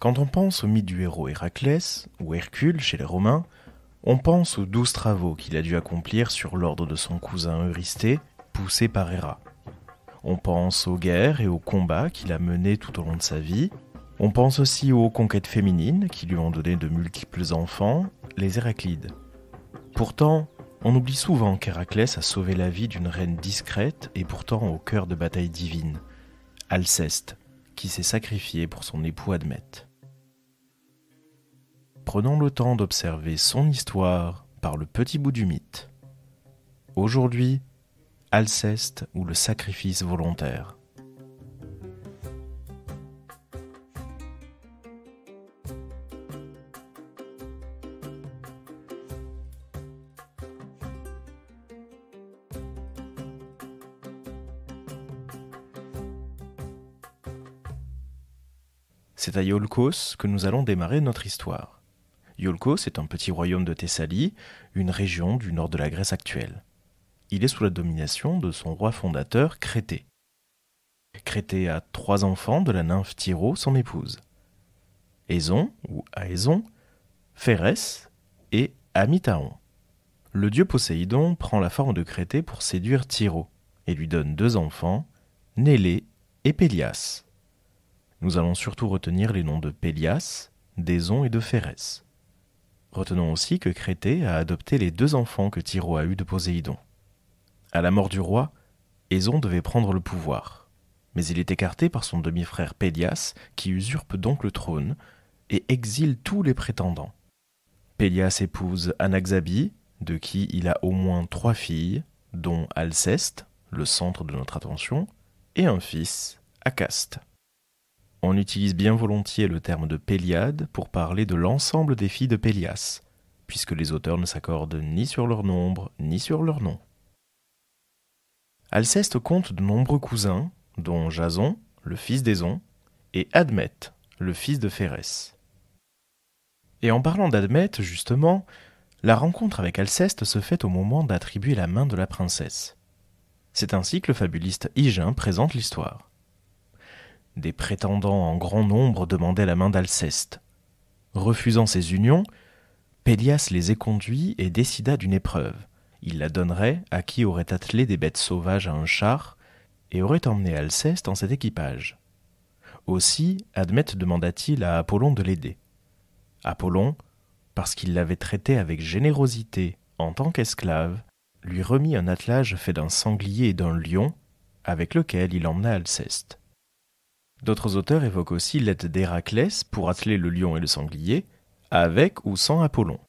Quand on pense au mythe du héros Héraclès, ou Hercule chez les Romains, on pense aux 12 travaux qu'il a dû accomplir sur l'ordre de son cousin Eurysthée, poussé par Héra. On pense aux guerres et aux combats qu'il a menés tout au long de sa vie. On pense aussi aux conquêtes féminines qui lui ont donné de multiples enfants, les Héraclides. Pourtant, on oublie souvent qu'Héraclès a sauvé la vie d'une reine discrète et pourtant au cœur de batailles divines, Alceste, qui s'est sacrifié pour son époux Admète. Prenons le temps d'observer son histoire par le petit bout du mythe. Aujourd'hui, Alceste ou le sacrifice volontaire. C'est à Iolcos que nous allons démarrer notre histoire. Iolcos est un petit royaume de Thessalie, une région du nord de la Grèce actuelle. Il est sous la domination de son roi fondateur Créthée. Créthée a 3 enfants de la nymphe Tyro, son épouse. Éson, ou Aéson, Phérès et Amythaon. Le dieu Poséidon prend la forme de Créthée pour séduire Tyro et lui donne 2 enfants, Nélée et Pélias. Nous allons surtout retenir les noms de Pélias, d'Éson et de Phérès. Retenons aussi que Créthée a adopté les 2 enfants que Tyro a eus de Poséidon. À la mort du roi, Éson devait prendre le pouvoir, mais il est écarté par son demi-frère Pélias qui usurpe donc le trône et exile tous les prétendants. Pélias épouse Anaxabie, de qui il a au moins 3 filles, dont Alceste, le centre de notre attention, et un fils, Acaste. On utilise bien volontiers le terme de Péliade pour parler de l'ensemble des filles de Pélias, puisque les auteurs ne s'accordent ni sur leur nombre ni sur leur nom. Alceste compte de nombreux cousins, dont Jason, le fils d'Éson, et Admète, le fils de Phérès. Et en parlant d'Admète, justement, la rencontre avec Alceste se fait au moment d'attribuer la main de la princesse. C'est ainsi que le fabuliste Hygin présente l'histoire. Des prétendants en grand nombre demandaient la main d'Alceste. Refusant ces unions, Pélias les éconduit et décida d'une épreuve. Il la donnerait à qui aurait attelé des bêtes sauvages à un char et aurait emmené Alceste en cet équipage. Aussi, Admète demanda-t-il à Apollon de l'aider. Apollon, parce qu'il l'avait traité avec générosité en tant qu'esclave, lui remit un attelage fait d'un sanglier et d'un lion, avec lequel il emmena Alceste. D'autres auteurs évoquent aussi l'aide d'Héraclès pour atteler le lion et le sanglier, avec ou sans Apollon.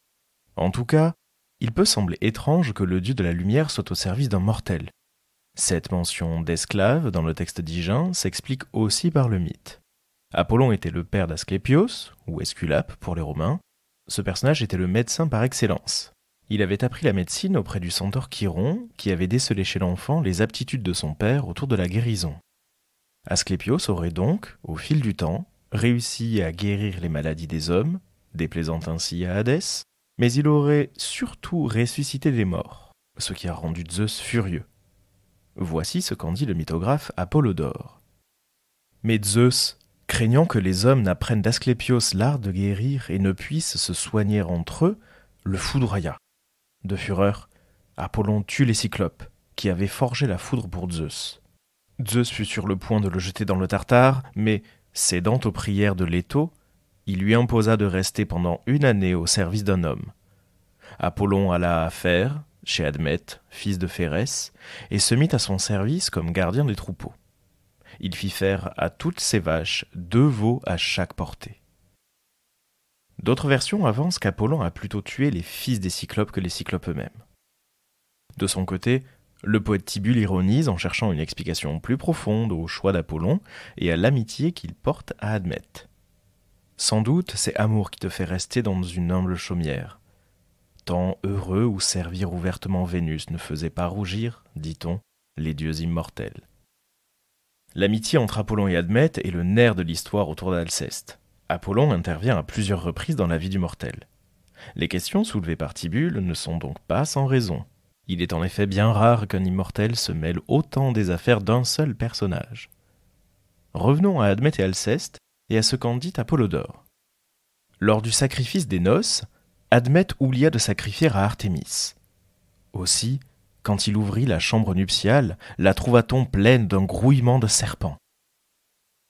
En tout cas, il peut sembler étrange que le dieu de la lumière soit au service d'un mortel. Cette mention d'esclave dans le texte d'Hygin s'explique aussi par le mythe. Apollon était le père d'Asclépios, ou Esculape pour les Romains. Ce personnage était le médecin par excellence. Il avait appris la médecine auprès du centaure Chiron, qui avait décelé chez l'enfant les aptitudes de son père autour de la guérison. Asclépios aurait donc, au fil du temps, réussi à guérir les maladies des hommes, déplaisant ainsi à Hadès, mais il aurait surtout ressuscité des morts, ce qui a rendu Zeus furieux. Voici ce qu'en dit le mythographe Apollodore. Mais Zeus, craignant que les hommes n'apprennent d'Asclépios l'art de guérir et ne puissent se soigner entre eux, le foudroya. De fureur, Apollon tue les Cyclopes, qui avaient forgé la foudre pour Zeus. Zeus fut sur le point de le jeter dans le Tartare, mais, cédant aux prières de Leto, il lui imposa de rester pendant 1 année au service d'un homme. Apollon alla à Phère, chez Admète, fils de Phérès, et se mit à son service comme gardien des troupeaux. Il fit faire à toutes ses vaches 2 veaux à chaque portée. D'autres versions avancent qu'Apollon a plutôt tué les fils des Cyclopes que les Cyclopes eux-mêmes. De son côté, le poète Tibulle ironise en cherchant une explication plus profonde au choix d'Apollon et à l'amitié qu'il porte à Admète. Sans doute, c'est amour qui te fait rester dans une humble chaumière. Tant heureux où servir ouvertement Vénus ne faisait pas rougir, dit-on, les dieux immortels. L'amitié entre Apollon et Admète est le nerf de l'histoire autour d'Alceste. Apollon intervient à plusieurs reprises dans la vie du mortel. Les questions soulevées par Tibulle ne sont donc pas sans raison. Il est en effet bien rare qu'un immortel se mêle autant des affaires d'un seul personnage. Revenons à Admète et Alceste, et à ce qu'en dit Apollodore. Lors du sacrifice des noces, Admète oublia de sacrifier à Artémis. Aussi, quand il ouvrit la chambre nuptiale, la trouva-t-on pleine d'un grouillement de serpents.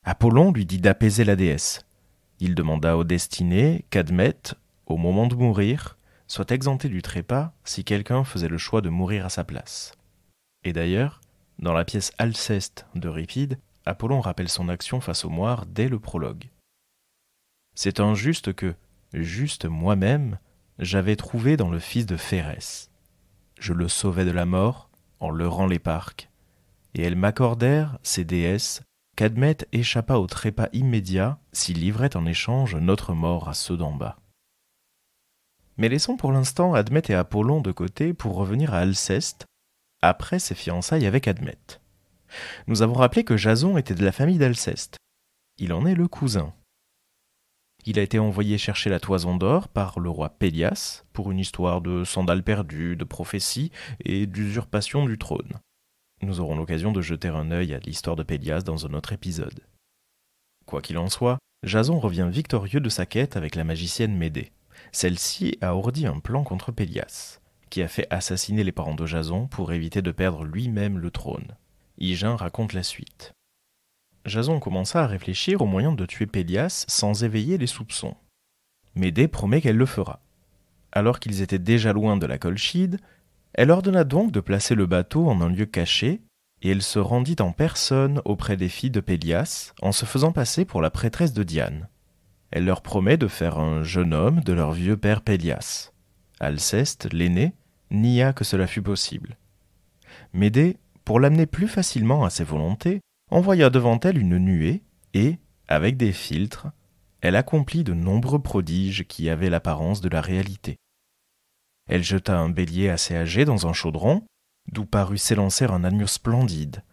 Apollon lui dit d'apaiser la déesse. Il demanda au destiné qu'Admète, au moment de mourir, soit exempté du trépas si quelqu'un faisait le choix de mourir à sa place. Et d'ailleurs, dans la pièce Alceste d'Euripide, Apollon rappelle son action face aux moires dès le prologue. C'est injuste que, juste moi-même, j'avais trouvé dans le fils de Phérès. Je le sauvais de la mort en leurrant les parcs, et elles m'accordèrent, ces déesses, qu'Admète échappa au trépas immédiat s'il livrait en échange notre mort à ceux d'en bas. Mais laissons pour l'instant Admète et Apollon de côté pour revenir à Alceste, après ses fiançailles avec Admète. Nous avons rappelé que Jason était de la famille d'Alceste. Il en est le cousin. Il a été envoyé chercher la toison d'or par le roi Pélias pour une histoire de sandales perdues, de prophétie et d'usurpation du trône. Nous aurons l'occasion de jeter un œil à l'histoire de Pélias dans un autre épisode. Quoi qu'il en soit, Jason revient victorieux de sa quête avec la magicienne Médée. Celle-ci a ourdi un plan contre Pélias, qui a fait assassiner les parents de Jason pour éviter de perdre lui-même le trône. Hygin raconte la suite. Jason commença à réfléchir au moyen de tuer Pélias sans éveiller les soupçons. Médée promet qu'elle le fera. Alors qu'ils étaient déjà loin de la Colchide, elle ordonna donc de placer le bateau en un lieu caché, et elle se rendit en personne auprès des filles de Pélias en se faisant passer pour la prêtresse de Diane. Elle leur promet de faire un jeune homme de leur vieux père Pélias. Alceste, l'aîné, nia que cela fût possible. Médée, pour l'amener plus facilement à ses volontés, envoya devant elle une nuée et, avec des philtres, elle accomplit de nombreux prodiges qui avaient l'apparence de la réalité. Elle jeta un bélier assez âgé dans un chaudron, d'où parut s'élancer un agneau splendide.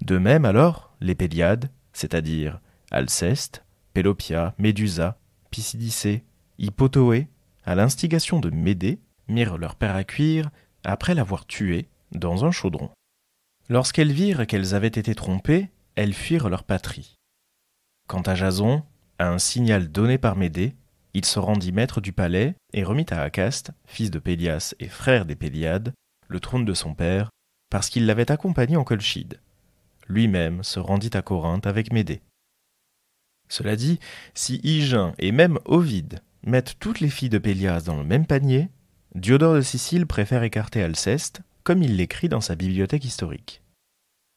De même alors, les Péliades, c'est-à-dire Alceste, Pélopia, Médusa, Pisidicé, Hippotoé, à l'instigation de Médée, mirent leur père à cuire après l'avoir tué dans un chaudron. Lorsqu'elles virent qu'elles avaient été trompées, elles fuirent leur patrie. Quant à Jason, à un signal donné par Médée, il se rendit maître du palais et remit à Acaste, fils de Pélias et frère des Péliades, le trône de son père, parce qu'il l'avait accompagné en Colchide. Lui-même se rendit à Corinthe avec Médée. Cela dit, si Hygin et même Ovide mettent toutes les filles de Pélias dans le même panier, Diodore de Sicile préfère écarter Alceste, comme il l'écrit dans sa bibliothèque historique.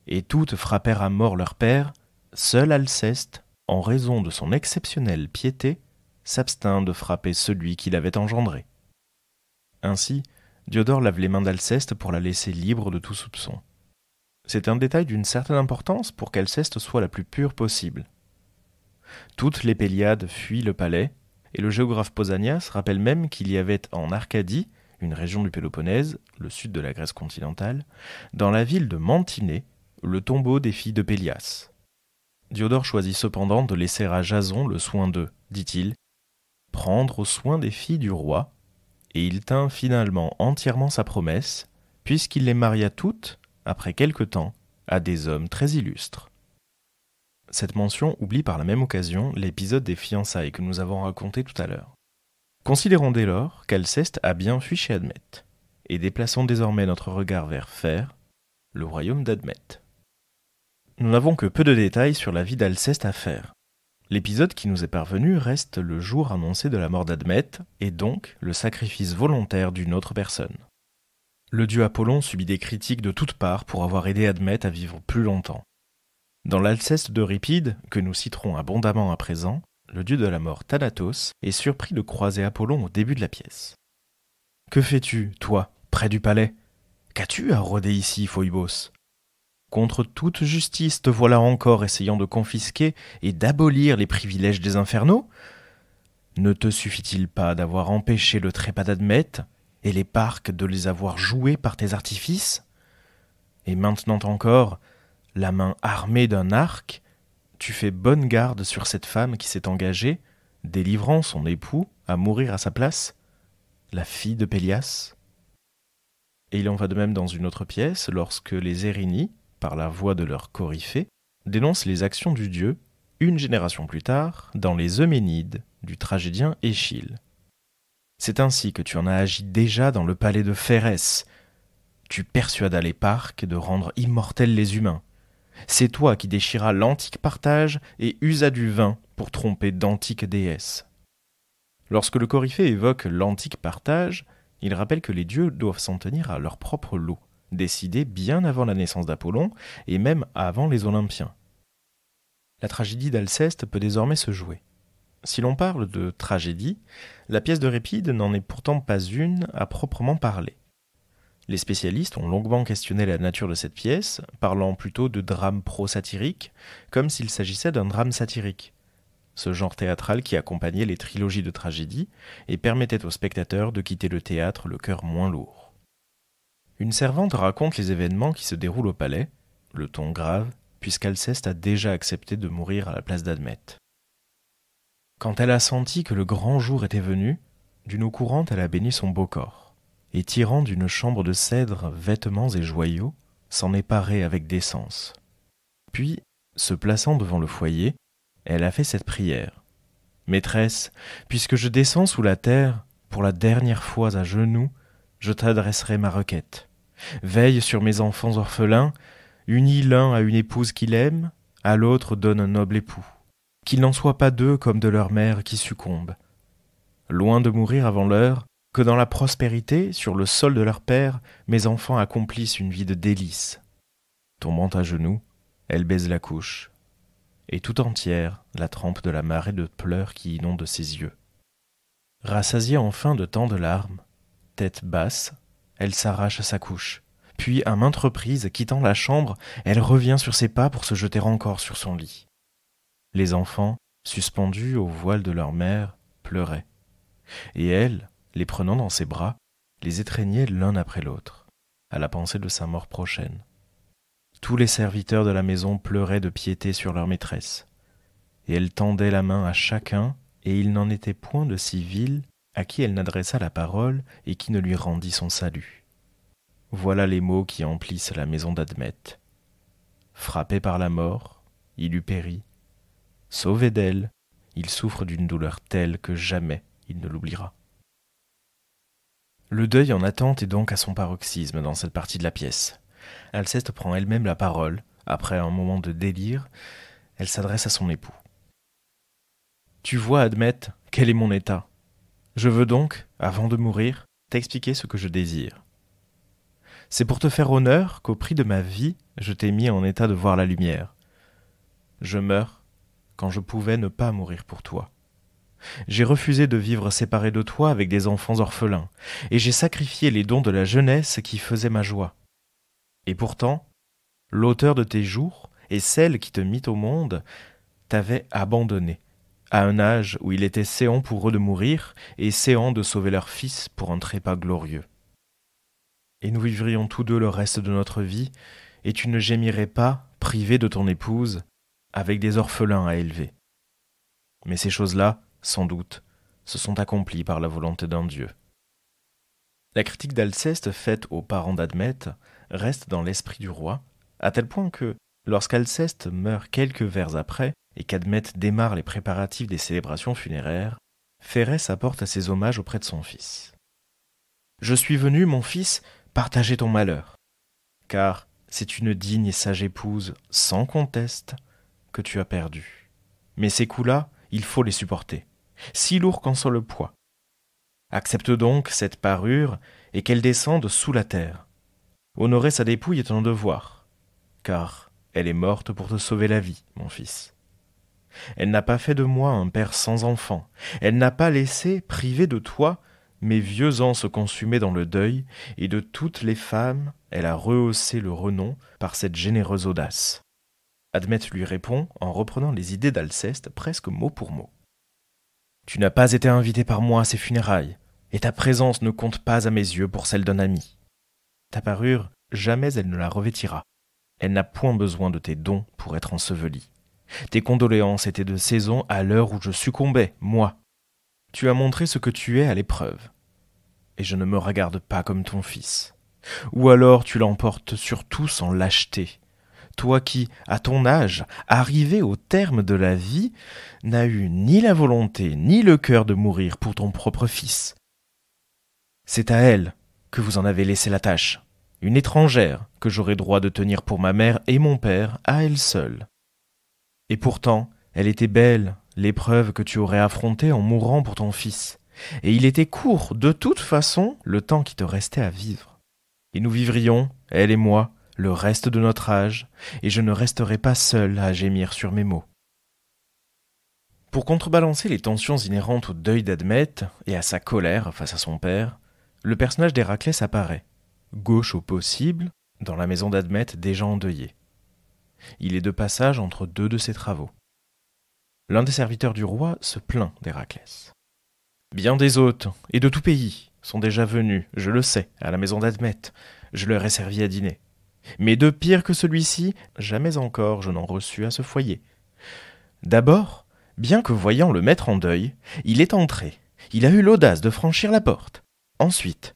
Et toutes frappèrent à mort leur père, seul Alceste, en raison de son exceptionnelle piété, s'abstint de frapper celui qui l'avait engendré. Ainsi, Diodore lave les mains d'Alceste pour la laisser libre de tout soupçon. C'est un détail d'une certaine importance pour qu'Alceste soit la plus pure possible. Toutes les Péliades fuient le palais, et le géographe Pausanias rappelle même qu'il y avait en Arcadie, une région du Péloponnèse, le sud de la Grèce continentale, dans la ville de Mantinée, le tombeau des filles de Pélias. Diodore choisit cependant de laisser à Jason le soin de, dit-il, prendre soin des filles du roi, et il tint finalement entièrement sa promesse, puisqu'il les maria toutes, après quelque temps, à des hommes très illustres. Cette mention oublie par la même occasion l'épisode des fiançailles que nous avons raconté tout à l'heure. Considérons dès lors qu'Alceste a bien fui chez Admète, et déplaçons désormais notre regard vers Phère, le royaume d'Admète. Nous n'avons que peu de détails sur la vie d'Alceste à Phère. L'épisode qui nous est parvenu reste le jour annoncé de la mort d'Admète, et donc le sacrifice volontaire d'une autre personne. Le dieu Apollon subit des critiques de toutes parts pour avoir aidé Admète à vivre plus longtemps. Dans l'Alceste d'Euripide, que nous citerons abondamment à présent, le dieu de la mort Thanatos est surpris de croiser Apollon au début de la pièce. « Que fais-tu, toi, près du palais ? Qu'as-tu à rôder ici, Phoebos ? Contre toute justice te voilà encore essayant de confisquer et d'abolir les privilèges des infernaux ? Ne te suffit-il pas d'avoir empêché le trépas d'Admète et les parcs de les avoir joués par tes artifices ? Et maintenant encore, la main armée d'un arc, tu fais bonne garde sur cette femme qui s'est engagée, délivrant son époux à mourir à sa place, la fille de Pélias. Et il en va de même dans une autre pièce, lorsque les Érini, par la voix de leur coryphée, dénoncent les actions du dieu une génération plus tard, dans les Euménides du tragédien Échille. C'est ainsi que tu en as agi déjà dans le palais de Phérès. Tu persuadas les parques de rendre immortels les humains. C'est toi qui déchiras l'antique partage et usas du vin pour tromper d'antiques déesses. Lorsque le Coryphée évoque l'antique partage, il rappelle que les dieux doivent s'en tenir à leur propre lot, décidé bien avant la naissance d'Apollon et même avant les Olympiens. La tragédie d'Alceste peut désormais se jouer. Si l'on parle de tragédie, la pièce d'Euripide n'en est pourtant pas une à proprement parler. Les spécialistes ont longuement questionné la nature de cette pièce, parlant plutôt de drame pro-satirique, comme s'il s'agissait d'un drame satirique, ce genre théâtral qui accompagnait les trilogies de tragédie et permettait aux spectateurs de quitter le théâtre le cœur moins lourd. Une servante raconte les événements qui se déroulent au palais, le ton grave, puisqu'Alceste a déjà accepté de mourir à la place d'Admète. Quand elle a senti que le grand jour était venu, d'une eau courante elle a baigné son beau corps, et tirant d'une chambre de cèdre vêtements et joyaux, s'en est parée avec décence. Puis, se plaçant devant le foyer, elle a fait cette prière. « Maîtresse, puisque je descends sous la terre, pour la dernière fois à genoux, je t'adresserai ma requête. Veille sur mes enfants orphelins, unis l'un à une épouse qu'il aime, à l'autre donne un noble époux. Qu'il n'en soit pas deux comme de leur mère qui succombe. Loin de mourir avant l'heure, que dans la prospérité, sur le sol de leur père, mes enfants accomplissent une vie de délices. » Tombant à genoux, elle baise la couche, et tout entière la trempe de la marée de pleurs qui inonde ses yeux. Rassasiée enfin de tant de larmes, tête basse, elle s'arrache à sa couche. Puis, à maintes reprises, quittant la chambre, elle revient sur ses pas pour se jeter encore sur son lit. Les enfants, suspendus au voile de leur mère, pleuraient. Et elle, les prenant dans ses bras, les étreignait l'un après l'autre, à la pensée de sa mort prochaine. Tous les serviteurs de la maison pleuraient de piété sur leur maîtresse, et elle tendait la main à chacun, et il n'en était point de si vil à qui elle n'adressa la parole et qui ne lui rendit son salut. Voilà les mots qui emplissent la maison d'Admète. Frappé par la mort, il eût péri. Sauvé d'elle, il souffre d'une douleur telle que jamais il ne l'oubliera. Le deuil en attente est donc à son paroxysme dans cette partie de la pièce. Alceste prend elle-même la parole. Après un moment de délire, elle s'adresse à son époux. « Tu vois, Admète, quel est mon état. Je veux donc, avant de mourir, t'expliquer ce que je désire. C'est pour te faire honneur qu'au prix de ma vie, je t'ai mis en état de voir la lumière. Je meurs quand je pouvais ne pas mourir pour toi. J'ai refusé de vivre séparé de toi avec des enfants orphelins, et j'ai sacrifié les dons de la jeunesse qui faisaient ma joie. Et pourtant, l'auteur de tes jours et celle qui te mit au monde t'avaient abandonné, à un âge où il était séant pour eux de mourir et séant de sauver leur fils pour un trépas glorieux. Et nous vivrions tous deux le reste de notre vie, et tu ne gémirais pas, privé de ton épouse, avec des orphelins à élever. Mais ces choses-là, sans doute, se sont accomplies par la volonté d'un Dieu. » La critique d'Alceste faite aux parents d'Admète reste dans l'esprit du roi, à tel point que, lorsqu'Alceste meurt quelques vers après, et qu'Admète démarre les préparatifs des célébrations funéraires, Phérès apporte ses hommages auprès de son fils. « Je suis venu, mon fils, partager ton malheur, car c'est une digne et sage épouse, sans conteste, que tu as perdue. Mais ces coups-là, il faut les supporter, si lourds qu'en soit le poids. Accepte donc cette parure et qu'elle descende sous la terre. Honorer sa dépouille est un devoir, car elle est morte pour te sauver la vie, mon fils. Elle n'a pas fait de moi un père sans enfant, elle n'a pas laissé, privé de toi, mes vieux ans se consumer dans le deuil, et de toutes les femmes, elle a rehaussé le renom par cette généreuse audace. » Admète lui répond en reprenant les idées d'Alceste presque mot pour mot. « Tu n'as pas été invité par moi à ces funérailles, et ta présence ne compte pas à mes yeux pour celle d'un ami. Ta parure, jamais elle ne la revêtira. Elle n'a point besoin de tes dons pour être ensevelie. Tes condoléances étaient de saison à l'heure où je succombais, moi. Tu as montré ce que tu es à l'épreuve, et je ne me regarde pas comme ton fils. Ou alors tu l'emportes sur tout sans lâcheté, toi qui, à ton âge, arrivé au terme de la vie, n'as eu ni la volonté ni le cœur de mourir pour ton propre fils. C'est à elle que vous en avez laissé la tâche, une étrangère que j'aurais droit de tenir pour ma mère et mon père à elle seule. Et pourtant, elle était belle, l'épreuve que tu aurais affrontée en mourant pour ton fils, et il était court, de toute façon, le temps qui te restait à vivre. Et nous vivrions, elle et moi, le reste de notre âge, et je ne resterai pas seul à gémir sur mes maux. Pour contrebalancer les tensions inhérentes au deuil d'Admet et à sa colère face à son père, le personnage d'Héraclès apparaît, gauche au possible, dans la maison d'Admet déjà endeuillée. Il est de passage entre deux de ses travaux. L'un des serviteurs du roi se plaint d'Héraclès. Bien des hôtes, et de tout pays, sont déjà venus, je le sais, à la maison d'Admet. Je leur ai servi à dîner. Mais de pire que celui-ci, jamais encore je n'en reçus à ce foyer. D'abord, bien que voyant le maître en deuil, il est entré. Il a eu l'audace de franchir la porte. Ensuite,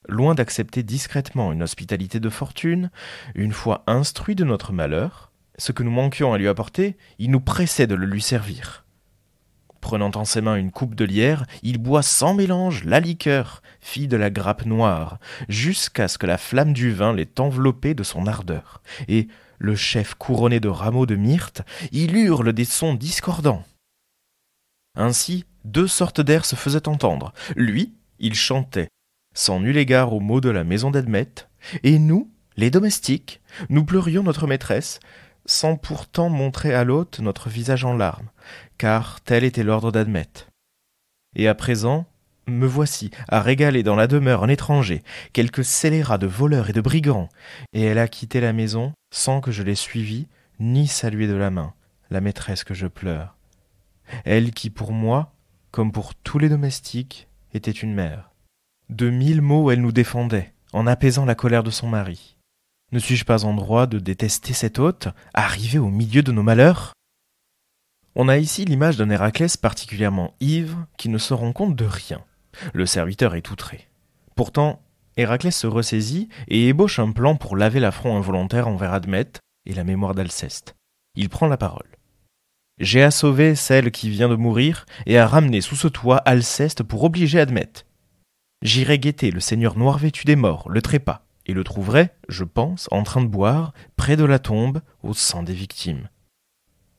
loin d'accepter discrètement une hospitalité de fortune, une fois instruit de notre malheur, ce que nous manquions à lui apporter, il nous pressait de le lui servir. Prenant en ses mains une coupe de lierre, il boit sans mélange la liqueur, fille de la grappe noire, jusqu'à ce que la flamme du vin l'ait enveloppé de son ardeur. Et, le chef couronné de rameaux de myrte, il hurle des sons discordants. Ainsi, deux sortes d'airs se faisaient entendre. Lui, il chantait, sans nul égard aux mots de la maison d'Admet, et nous, les domestiques, nous pleurions notre maîtresse, sans pourtant montrer à l'hôte notre visage en larmes, car tel était l'ordre d'Admet. Et à présent, me voici à régaler dans la demeure un étranger, quelque scélérat de voleurs et de brigands, et elle a quitté la maison sans que je l'aie suivie, ni salué de la main, la maîtresse que je pleure. Elle qui pour moi, comme pour tous les domestiques, était une mère. De 1000 mots elle nous défendait, en apaisant la colère de son mari. Ne suis-je pas en droit de détester cet hôte, arrivé au milieu de nos malheurs ? On a ici l'image d'un Héraclès particulièrement ivre, qui ne se rend compte de rien. Le serviteur est outré. Pourtant, Héraclès se ressaisit et ébauche un plan pour laver l'affront involontaire envers Admet et la mémoire d'Alceste. Il prend la parole. « J'ai à sauver celle qui vient de mourir et à ramener sous ce toit Alceste pour obliger Admet. J'irai guetter le seigneur noir vêtu des morts, le trépas, et le trouverai, je pense, en train de boire, près de la tombe, au sang des victimes.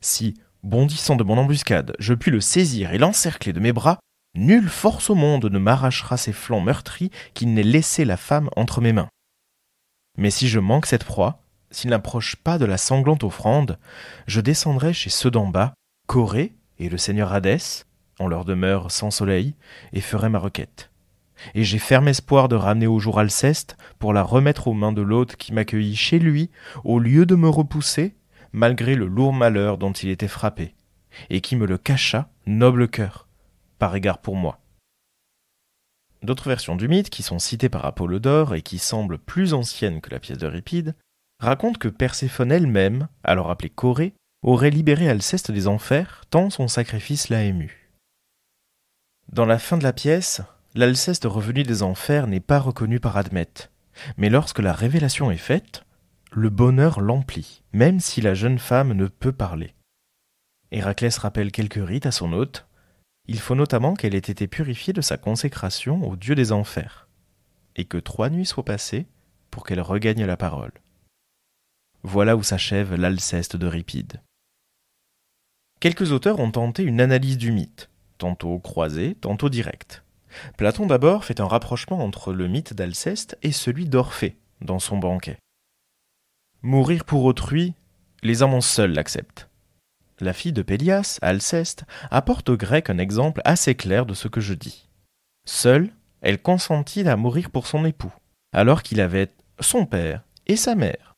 Si, bondissant de mon embuscade, je puis le saisir et l'encercler de mes bras, nulle force au monde ne m'arrachera ses flancs meurtris qu'il n'ait laissé la femme entre mes mains. Mais si je manque cette proie, s'il n'approche pas de la sanglante offrande, je descendrai chez ceux d'en bas, Corée et le seigneur Hadès, en leur demeure sans soleil, et ferai ma requête. Et j'ai ferme espoir de ramener au jour Alceste pour la remettre aux mains de l'hôte qui m'accueillit chez lui, au lieu de me repousser, malgré le lourd malheur dont il était frappé, et qui me le cacha, noble cœur, par égard pour moi. » D'autres versions du mythe, qui sont citées par Apollodore et qui semblent plus anciennes que la pièce d'Euripide, racontent que Perséphone elle-même, alors appelée Corée, aurait libéré Alceste des enfers tant son sacrifice l'a ému. Dans la fin de la pièce, l'Alceste revenu des enfers n'est pas reconnu par Admet, mais lorsque la révélation est faite, le bonheur l'emplit, même si la jeune femme ne peut parler. Héraclès rappelle quelques rites à son hôte. Il faut notamment qu'elle ait été purifiée de sa consécration au dieu des enfers, et que 3 nuits soient passées pour qu'elle regagne la parole. Voilà où s'achève l'Alceste d'Euripide. Quelques auteurs ont tenté une analyse du mythe, tantôt croisée, tantôt directe. Platon d'abord fait un rapprochement entre le mythe d'Alceste et celui d'Orphée, dans son banquet. Mourir pour autrui, les amants seuls l'acceptent. La fille de Pélias, Alceste, apporte aux Grecs un exemple assez clair de ce que je dis. Seule, elle consentit à mourir pour son époux, alors qu'il avait son père et sa mère.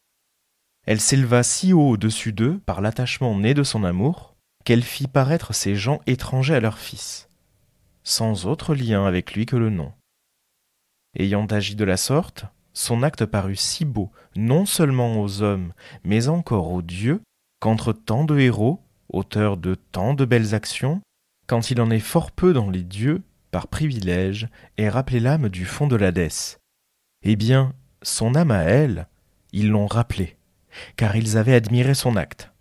Elle s'éleva si haut au-dessus d'eux par l'attachement né de son amour, qu'elle fit paraître ces gens étrangers à leur fils, sans autre lien avec lui que le nom. Ayant agi de la sorte, son acte parut si beau, non seulement aux hommes, mais encore aux dieux, qu'entre tant de héros, auteurs de tant de belles actions, quand il en est fort peu dans les dieux, par privilège, est rappelée l'âme du fond de l'Hadès. Eh bien, son âme à elle, ils l'ont rappelée, car ils avaient admiré son acte.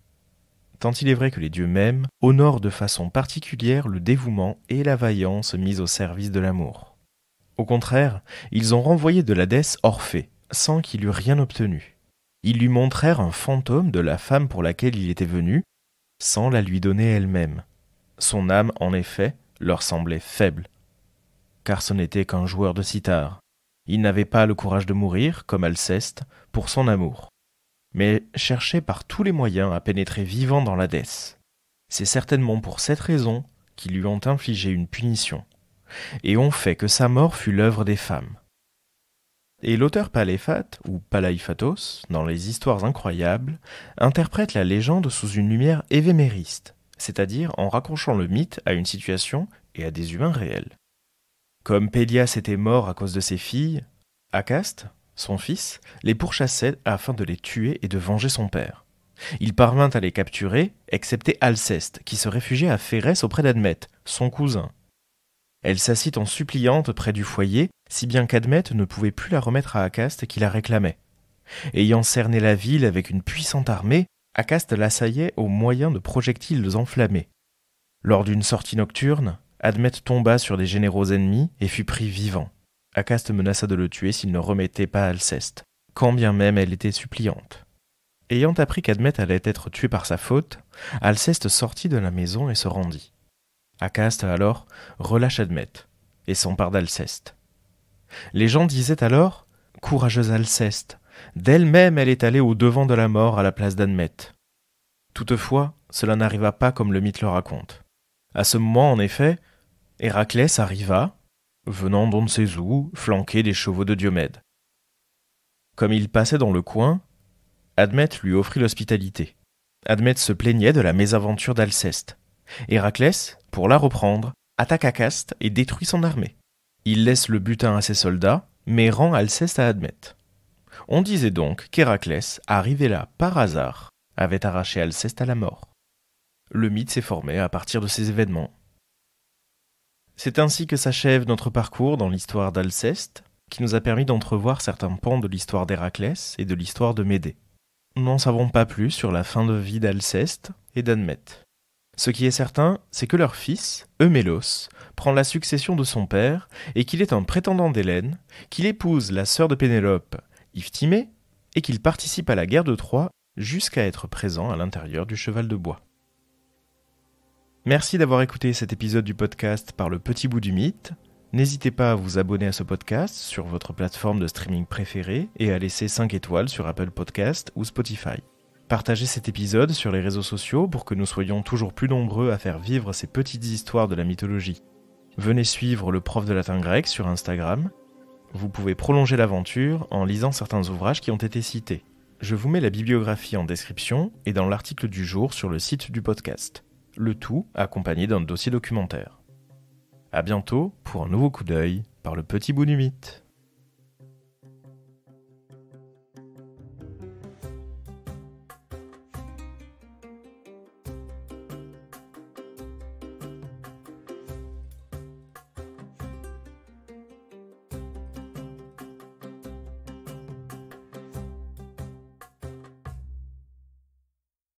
Tant il est vrai que les dieux mêmes honorent de façon particulière le dévouement et la vaillance mis au service de l'amour. Au contraire, ils ont renvoyé de l'Hadès Orphée, sans qu'il eût rien obtenu. Ils lui montrèrent un fantôme de la femme pour laquelle il était venu, sans la lui donner elle-même. Son âme, en effet, leur semblait faible, car ce n'était qu'un joueur de cithare. Il n'avait pas le courage de mourir, comme Alceste, pour son amour, mais cherchait par tous les moyens à pénétrer vivant dans l'Hadès. C'est certainement pour cette raison qu'ils lui ont infligé une punition, et ont fait que sa mort fut l'œuvre des femmes. Et l'auteur Paléphate, ou Palaïphatos, dans les Histoires incroyables, interprète la légende sous une lumière évémériste, c'est-à-dire en raccrochant le mythe à une situation et à des humains réels. Comme Pélias était mort à cause de ses filles, Acaste, son fils, les pourchassait afin de les tuer et de venger son père. Il parvint à les capturer, excepté Alceste, qui se réfugiait à Phérès auprès d'Admète, son cousin. Elle s'assit en suppliante près du foyer, si bien qu'Admète ne pouvait plus la remettre à Acaste qui la réclamait. Ayant cerné la ville avec une puissante armée, Acaste l'assaillait au moyen de projectiles enflammés. Lors d'une sortie nocturne, Admète tomba sur des généraux ennemis et fut pris vivant. Acaste menaça de le tuer s'il ne remettait pas Alceste, quand bien même elle était suppliante. Ayant appris qu'Admète allait être tué par sa faute, Alceste sortit de la maison et se rendit. Acaste alors relâche Admète et s'empare d'Alceste. Les gens disaient alors « Courageuse Alceste, d'elle-même elle est allée au devant de la mort à la place d'Admète. » Toutefois, cela n'arriva pas comme le mythe le raconte. À ce moment, en effet, Héraclès arriva, venant d'on ne sait où, flanqué des chevaux de Diomède. Comme il passait dans le coin, Admète lui offrit l'hospitalité. Admète se plaignait de la mésaventure d'Alceste. Héraclès, pour la reprendre, attaque Acaste et détruit son armée. Il laisse le butin à ses soldats, mais rend Alceste à Admète. On disait donc qu'Héraclès, arrivé là par hasard, avait arraché Alceste à la mort. Le mythe s'est formé à partir de ces événements. C'est ainsi que s'achève notre parcours dans l'histoire d'Alceste, qui nous a permis d'entrevoir certains pans de l'histoire d'Héraclès et de l'histoire de Médée. Nous n'en savons pas plus sur la fin de vie d'Alceste et d'Admète. Ce qui est certain, c'est que leur fils, Eumélos, prend la succession de son père et qu'il est un prétendant d'Hélène, qu'il épouse la sœur de Pénélope, Iphtimée, et qu'il participe à la guerre de Troie jusqu'à être présent à l'intérieur du cheval de bois. Merci d'avoir écouté cet épisode du podcast par le petit bout du mythe. N'hésitez pas à vous abonner à ce podcast sur votre plateforme de streaming préférée et à laisser 5 étoiles sur Apple Podcast ou Spotify. Partagez cet épisode sur les réseaux sociaux pour que nous soyons toujours plus nombreux à faire vivre ces petites histoires de la mythologie. Venez suivre le prof de latin grec sur Instagram. Vous pouvez prolonger l'aventure en lisant certains ouvrages qui ont été cités. Je vous mets la bibliographie en description et dans l'article du jour sur le site du podcast. Le tout accompagné d'un dossier documentaire. À bientôt pour un nouveau coup d'œil par le petit bout du mythe.